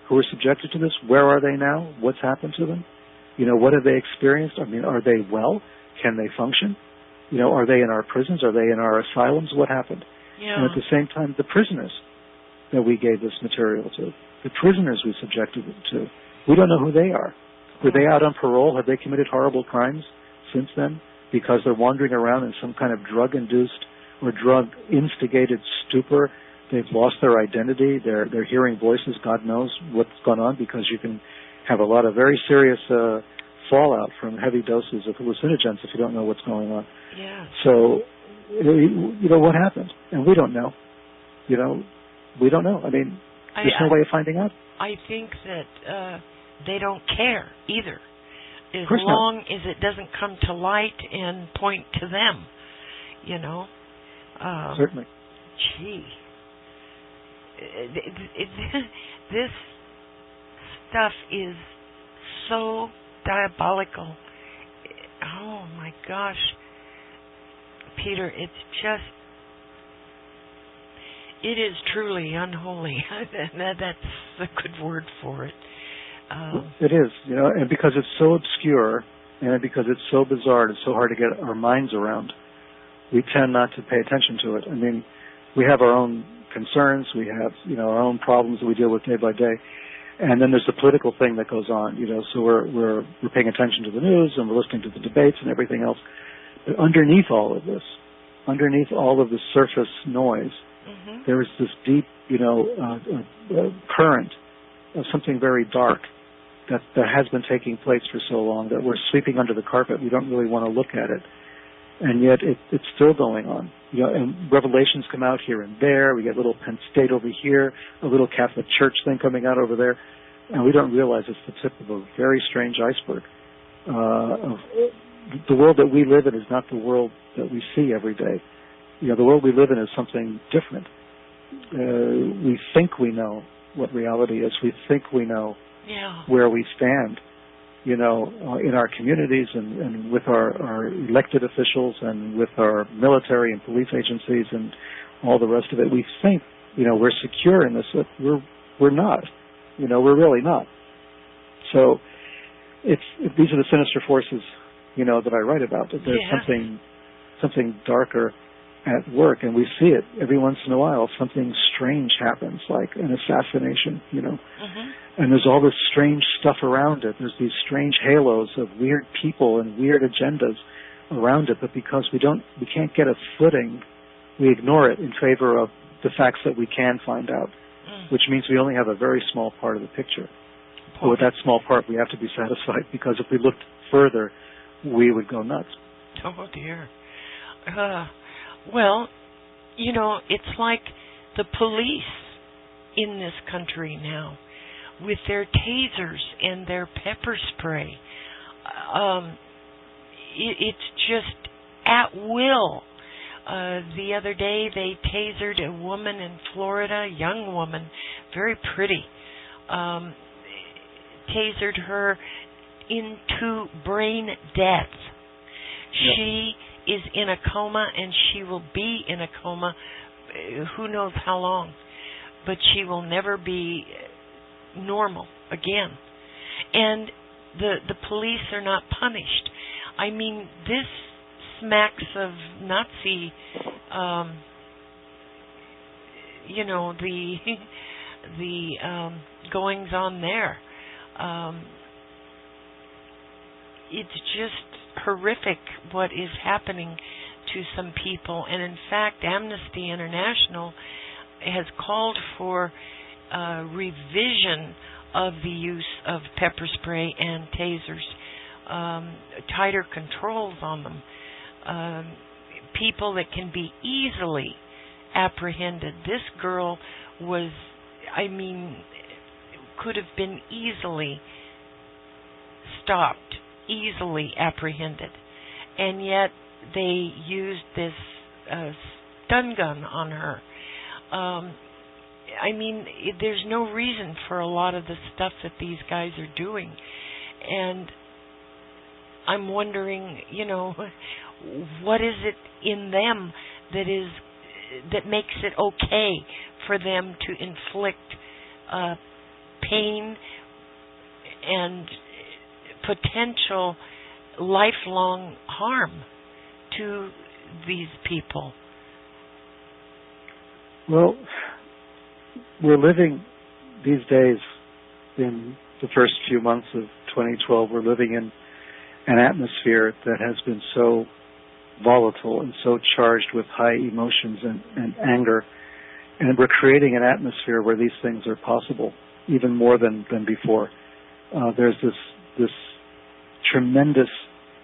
who were subjected to this, where are they now? What's happened to them? What have they experienced? I mean, are they well? Can they function? Are they in our prisons? Are they in our asylums? What happened? Yeah. And at the same time, the prisoners that we gave this material to, the prisoners we subjected them to, we don't know who they are. Were they out on parole? Have they committed horrible crimes since then? Because they're wandering around in some kind of drug-induced or drug-instigated stupor. They've lost their identity. They're hearing voices. God knows what's gone on, because you can have a lot of very serious fallout from heavy doses of hallucinogens if you don't know what's going on. Yeah. So, what happened? And we don't know. We don't know. I mean, there's no way of finding out. I think that they don't care either, as course long not. as it doesn't come to light and point to them, Certainly. Gee. This stuff is so diabolical. Oh my gosh. Peter, it is truly unholy. That's a good word for it. It is, and because it's so obscure, and because it's so bizarre, it's so hard to get our minds around, we tend not to pay attention to it. I mean, we have our own concerns, we have, our own problems that we deal with day by day. And then there's the political thing that goes on, so we're paying attention to the news and we're listening to the debates and everything else. But underneath all of this, underneath all of the surface noise, there is this deep, current of something very dark that has been taking place for so long that we're sweeping under the carpet. We don't really want to look at it. And yet it's still going on. And revelations come out here and there. We get a little Penn State over here, a little Catholic Church thing coming out over there. And we don't realize it's the tip of a very strange iceberg. The world that we live in is not the world that we see every day. The world we live in is something different. We think we know what reality is. We think we know where we stand, in our communities and with our elected officials and with our military and police agencies and all the rest of it. We think, we're secure in this. We're not. We're really not. So these are the sinister forces, that I write about. That there's something darker at work, and we see it every once in a while. Something strange happens, like an assassination, and there's all this strange stuff around it. There's these strange halos of weird people and weird agendas around it, but because we can't get a footing, we ignore it in favor of the facts that we can find out, which means we only have a very small part of the picture. But with that small part, we have to be satisfied, because if we looked further, we would go nuts. Oh, dear. Well, it's like the police in this country now, with their tasers and their pepper spray. It's just at will. The other day they tasered a woman in Florida, a young woman, very pretty, tasered her into brain death. She is in a coma, and she will be in a coma who knows how long, but she will never be normal again. And the police are not punished. I mean, this smacks of Nazi, the goings on there. It's just horrific what is happening to some people. And in fact, Amnesty International has called for revision of the use of pepper spray and tasers, tighter controls on them, people that can be easily apprehended. This girl was, could have been easily stopped, easily apprehended, and yet they used this stun gun on her. There's no reason for a lot of the stuff that these guys are doing, and I'm wondering, what is it in them that makes it okay for them to inflict pain and potential lifelong harm to these people? Well, we're living these days, in the first few months of 2012, we're living in an atmosphere that has been so volatile and so charged with high emotions and anger. And we're creating an atmosphere where these things are possible, even more than before. There's this tremendous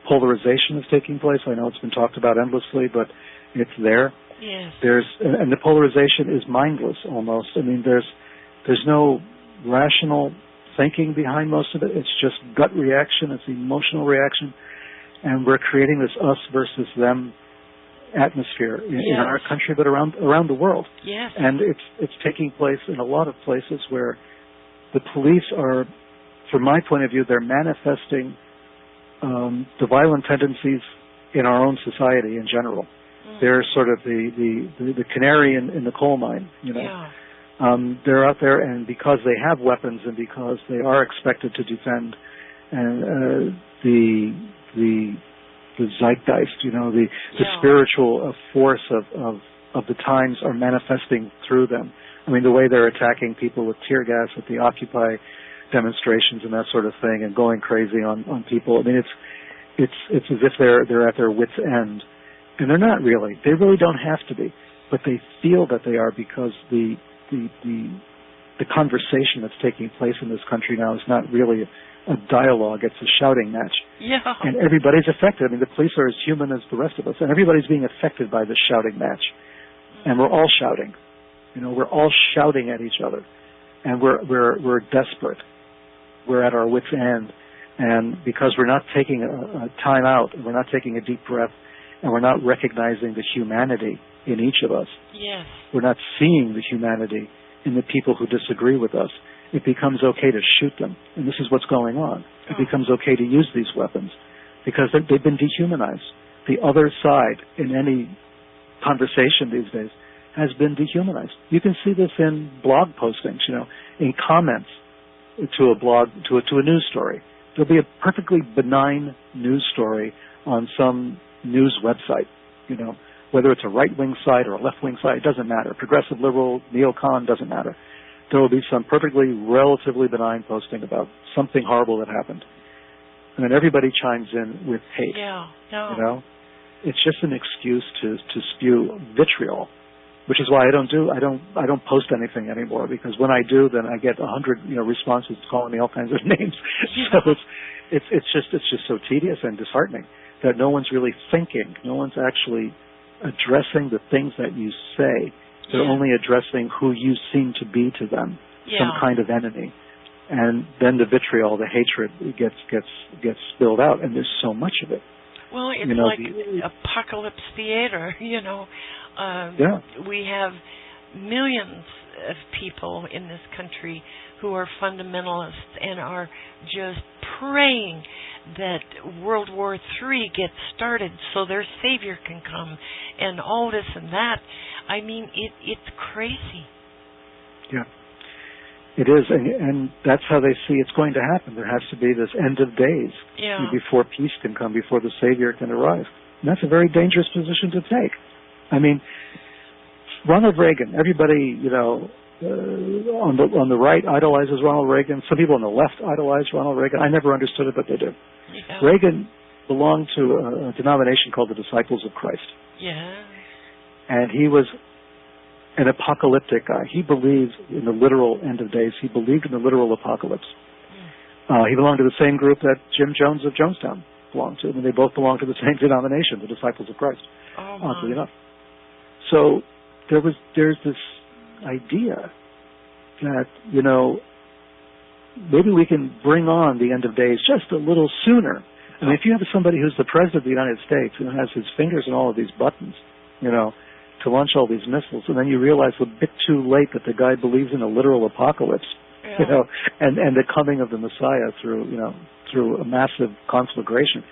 polarization that's taking place. I know it's been talked about endlessly, but it's there. Yes. And the polarization is mindless almost. There's no rational thinking behind most of it. It's just gut reaction. It's emotional reaction. And we're creating this us versus them atmosphere in our country, but around the world. Yes. And it's taking place in a lot of places where the police are, from my point of view, they're manifesting the violent tendencies in our own society in general. They're sort of the canary in the coal mine, Yeah. They're out there, and because they have weapons and because they are expected to defend, and the zeitgeist, the spiritual force of of the times are manifesting through them. I mean, the way they're attacking people with tear gas at the Occupy demonstrations and that sort of thing, and going crazy on people. I mean, it's as if they're at their wits' end, and they're not really. They really don't have to be, but they feel that they are, because the conversation that's taking place in this country now is not really a dialogue, it's a shouting match. Yeah. And everybody's affected. I mean, the police are as human as the rest of us, and everybody's being affected by this shouting match. And we're all shouting. You know, we're all shouting at each other. And we're desperate. We're at our wits' end. And because we're not taking a time out, we're not taking a deep breath, and we're not recognizing the humanity in each of us. Yes. We're not seeing the humanity in the people who disagree with us. It becomes okay to shoot them. And this is what's going on. It becomes okay to use these weapons because they've been dehumanized. The other side in any conversation these days has been dehumanized. You can see this in blog postings, you know, in comments to a blog, to a news story. There'll be a perfectly benign news story on some news website, you know, whether it's a right-wing site or a left-wing site, it doesn't matter. Progressive, liberal, neocon, doesn't matter. There will be some perfectly, relatively benign posting about something horrible that happened. And then everybody chimes in with hate. Yeah, no. You know? It's just an excuse to spew vitriol, which is why I don't post anything anymore, because when I do, then I get 100, you know, responses calling me all kinds of names. Yeah. So it's just so tedious and disheartening that no one's really thinking. No one's actually addressing the things that you say. They're only addressing who you seem to be to them, some kind of enemy. And then the vitriol, the hatred gets spilled out, and there's so much of it. Well, it's like apocalypse theater, you know. We have millions of people in this country who are fundamentalists and are just praying that World War III gets started so their savior can come, and all this and that. I mean, it's crazy. Yeah, it is, and that's how they see it's going to happen. There has to be this end of days before peace can come, before the savior can arrive. And that's a very dangerous position to take. I mean, Ronald Reagan, everybody, you know, on the right idolizes Ronald Reagan. Some people on the left idolize Ronald Reagan. I never understood it, but they do. Yeah. Reagan belonged to a denomination called the Disciples of Christ. Yeah. And he was an apocalyptic guy. He believed in the literal end of days. He believed in the literal apocalypse. He belonged to the same group that Jim Jones of Jonestown belonged to. I mean, they both belonged to the same denomination, the Disciples of Christ, oddly enough. So there's this idea that, you know, maybe we can bring on the end of days just a little sooner. I mean, if you have somebody who's the President of the United States and has his fingers in all of these buttons, you know, to launch all these missiles, and then you realize a bit too late that the guy believes in a literal apocalypse, you know, and the coming of the Messiah through a massive conflagration.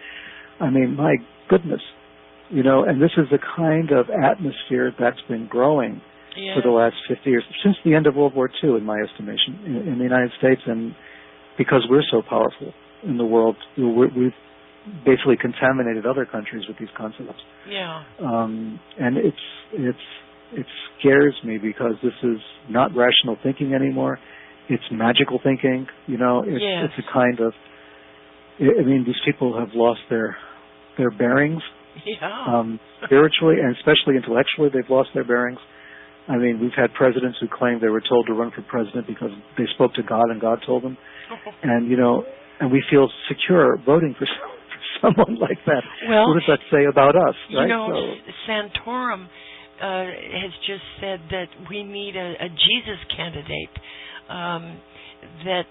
I mean, my goodness, you know, and this is the kind of atmosphere that's been growing for the last 50 years, since the end of World War II, in my estimation, in the United States, and because we're so powerful in the world, we've basically contaminated other countries with these concepts. Yeah. And it scares me because this is not rational thinking anymore. It's magical thinking. You know, it's a kind of. I mean, these people have lost their bearings. Yeah. Spiritually and especially intellectually, they've lost their bearings. I mean, we've had presidents who claimed they were told to run for president because they spoke to God and God told them. And, you know, and we feel secure voting for someone like that. Well, what does that say about us? Right? You know, Santorum has just said that we need a Jesus candidate that,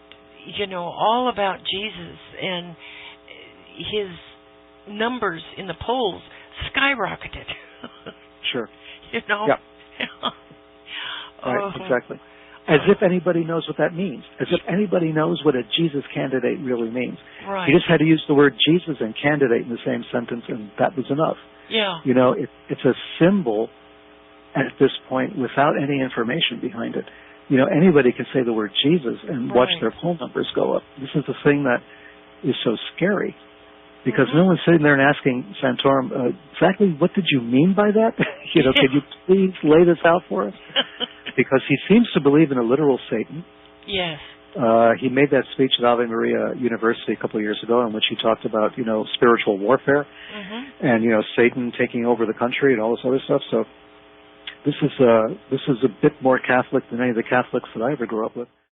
you know, all about Jesus, and his numbers in the polls skyrocketed. Sure. You know? Yeah. Right, exactly. As if anybody knows what that means. As if anybody knows what a Jesus candidate really means. Right. You just had to use the word Jesus and candidate in the same sentence, and that was enough. Yeah. You know, it's a symbol at this point without any information behind it. You know, anybody can say the word Jesus and watch their poll numbers go up. This is the thing that is so scary. Because no one's sitting there and asking Santorum, exactly what did you mean by that? Could you please lay this out for us? Because he seems to believe in a literal Satan. Yes. He made that speech at Ave Maria University a couple of years ago in which he talked about, spiritual warfare and, Satan taking over the country and all this other stuff. So this is a bit more Catholic than any of the Catholics that I ever grew up with.